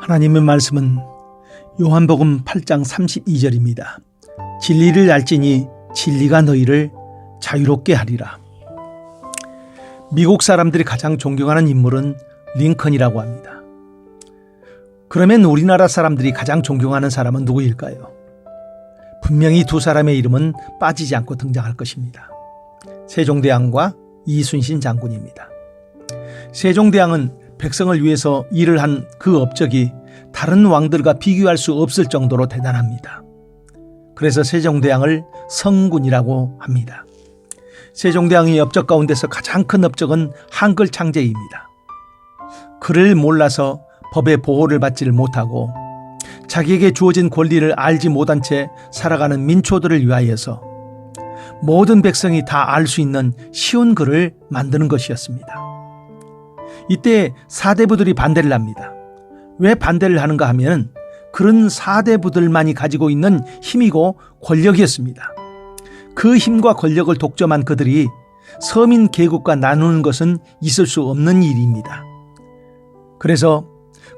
하나님의 말씀은 요한복음 8장 32절입니다. 진리를 알지니 진리가 너희를 자유롭게 하리라. 미국 사람들이 가장 존경하는 인물은 링컨이라고 합니다. 그러면 우리나라 사람들이 가장 존경하는 사람은 누구일까요? 분명히 두 사람의 이름은 빠지지 않고 등장할 것입니다. 세종대왕과 이순신 장군입니다. 세종대왕은 백성을 위해서 일을 한 그 업적이 다른 왕들과 비교할 수 없을 정도로 대단합니다. 그래서 세종대왕을 성군이라고 합니다. 세종대왕의 업적 가운데서 가장 큰 업적은 한글 창제입니다. 글을 몰라서 법의 보호를 받지를 못하고 자기에게 주어진 권리를 알지 못한 채 살아가는 민초들을 위하여서 모든 백성이 다 알 수 있는 쉬운 글을 만드는 것이었습니다. 이때 사대부들이 반대를 합니다. 왜 반대를 하는가 하면 그런 사대부들만이 가지고 있는 힘이고 권력이었습니다. 그 힘과 권력을 독점한 그들이 서민 계급과 나누는 것은 있을 수 없는 일입니다. 그래서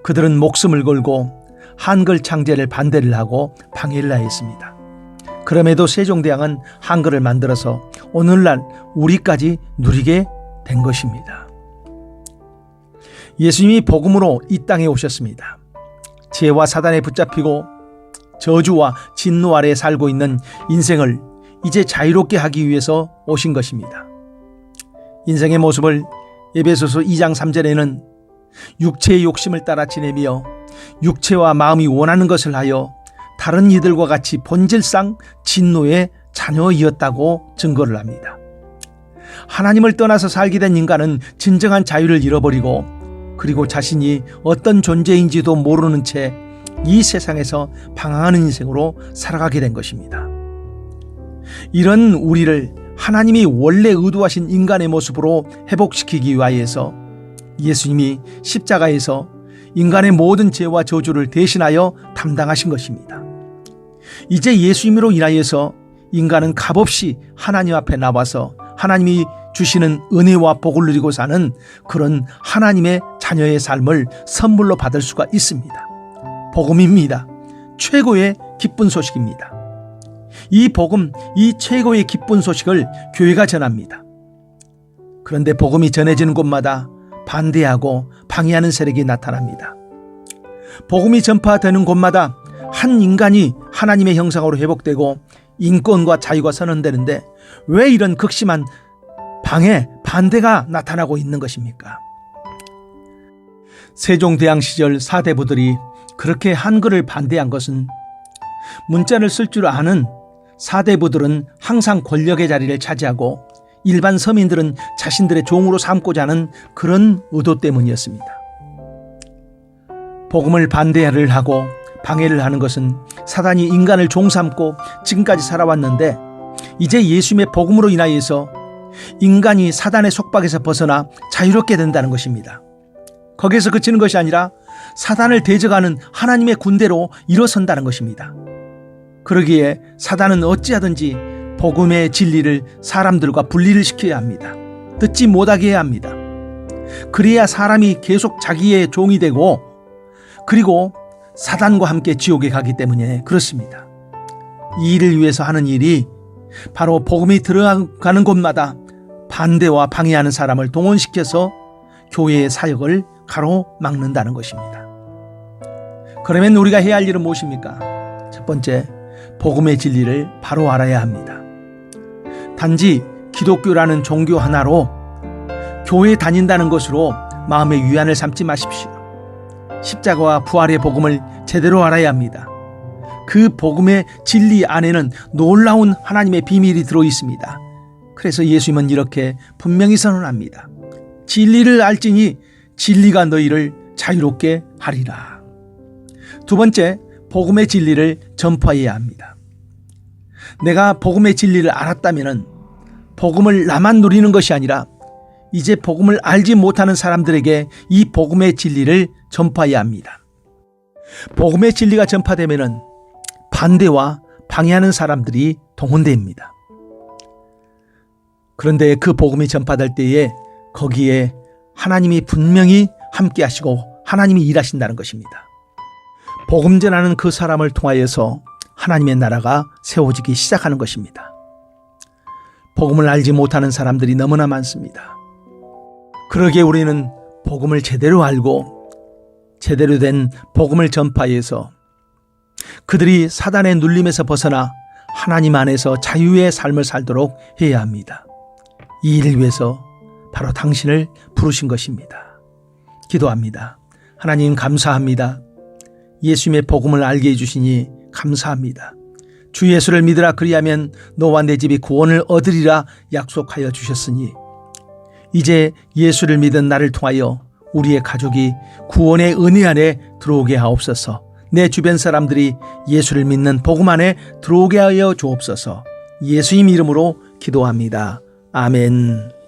그들은 목숨을 걸고 한글 창제를 반대를 하고 방해를 하였습니다. 그럼에도 세종대왕은 한글을 만들어서 오늘날 우리까지 누리게 된 것입니다. 예수님이 복음으로 이 땅에 오셨습니다. 죄와 사단에 붙잡히고 저주와 진노 아래 살고 있는 인생을 이제 자유롭게 하기 위해서 오신 것입니다. 인생의 모습을 에베소서 2장 3절에는 육체의 욕심을 따라 지내며 육체와 마음이 원하는 것을 하여 다른 이들과 같이 본질상 진노의 자녀이었다고 증거를 합니다. 하나님을 떠나서 살게 된 인간은 진정한 자유를 잃어버리고 그리고 자신이 어떤 존재인지도 모르는 채 이 세상에서 방황하는 인생으로 살아가게 된 것입니다. 이런 우리를 하나님이 원래 의도하신 인간의 모습으로 회복시키기 위하여서 예수님이 십자가에서 인간의 모든 죄와 저주를 대신하여 담당하신 것입니다. 이제 예수님으로 인하여서 인간은 값없이 하나님 앞에 나와서 하나님이 주시는 은혜와 복을 누리고 사는 그런 하나님의 자녀의 삶을 선물로 받을 수가 있습니다. 복음입니다. 최고의 기쁜 소식입니다. 이 복음, 이 최고의 기쁜 소식을 교회가 전합니다. 그런데 복음이 전해지는 곳마다 반대하고 방해하는 세력이 나타납니다. 복음이 전파되는 곳마다 한 인간이 하나님의 형상으로 회복되고 인권과 자유가 선언되는데 왜 이런 극심한 방해, 반대가 나타나고 있는 것입니까? 세종대왕 시절 사대부들이 그렇게 한글을 반대한 것은 문자를 쓸 줄 아는 사대부들은 항상 권력의 자리를 차지하고 일반 서민들은 자신들의 종으로 삼고자 하는 그런 의도 때문이었습니다. 복음을 반대를 하고 방해를 하는 것은 사단이 인간을 종 삼고 지금까지 살아왔는데 이제 예수님의 복음으로 인하여서 인간이 사단의 속박에서 벗어나 자유롭게 된다는 것입니다. 거기에서 그치는 것이 아니라 사단을 대적하는 하나님의 군대로 일어선다는 것입니다. 그러기에 사단은 어찌하든지 복음의 진리를 사람들과 분리를 시켜야 합니다. 듣지 못하게 해야 합니다. 그래야 사람이 계속 자기의 종이 되고 그리고 사단과 함께 지옥에 가기 때문에 그렇습니다. 이 일을 위해서 하는 일이 바로 복음이 들어가는 곳마다 반대와 방해하는 사람을 동원시켜서 교회의 사역을 가로막는다는 것입니다. 그러면 우리가 해야 할 일은 무엇입니까? 첫 번째, 복음의 진리를 바로 알아야 합니다. 단지 기독교라는 종교 하나로 교회에 다닌다는 것으로 마음의 위안을 삼지 마십시오. 십자가와 부활의 복음을 제대로 알아야 합니다. 그 복음의 진리 안에는 놀라운 하나님의 비밀이 들어있습니다. 그래서 예수님은 이렇게 분명히 선언합니다. 진리를 알지니 진리가 너희를 자유롭게 하리라. 두 번째, 복음의 진리를 전파해야 합니다. 내가 복음의 진리를 알았다면 복음을 나만 누리는 것이 아니라 이제 복음을 알지 못하는 사람들에게 이 복음의 진리를 전파해야 합니다. 복음의 진리가 전파되면 반대와 방해하는 사람들이 동원됩니다. 그런데 그 복음이 전파될 때에 거기에 하나님이 분명히 함께 하시고 하나님이 일하신다는 것입니다. 복음 전하는 그 사람을 통하여서 하나님의 나라가 세워지기 시작하는 것입니다. 복음을 알지 못하는 사람들이 너무나 많습니다. 그러기에 우리는 복음을 제대로 알고 제대로 된 복음을 전파해서 그들이 사단의 눌림에서 벗어나 하나님 안에서 자유의 삶을 살도록 해야 합니다. 이 일을 위해서 바로 당신을 부르신 것입니다. 기도합니다. 하나님 감사합니다. 예수님의 복음을 알게 해주시니 감사합니다. 주 예수를 믿으라 그리하면 너와 내 집이 구원을 얻으리라 약속하여 주셨으니 이제 예수를 믿은 나를 통하여 우리의 가족이 구원의 은혜 안에 들어오게 하옵소서. 내 주변 사람들이 예수를 믿는 복음 안에 들어오게 하여 주옵소서. 예수님 이름으로 기도합니다. 아멘.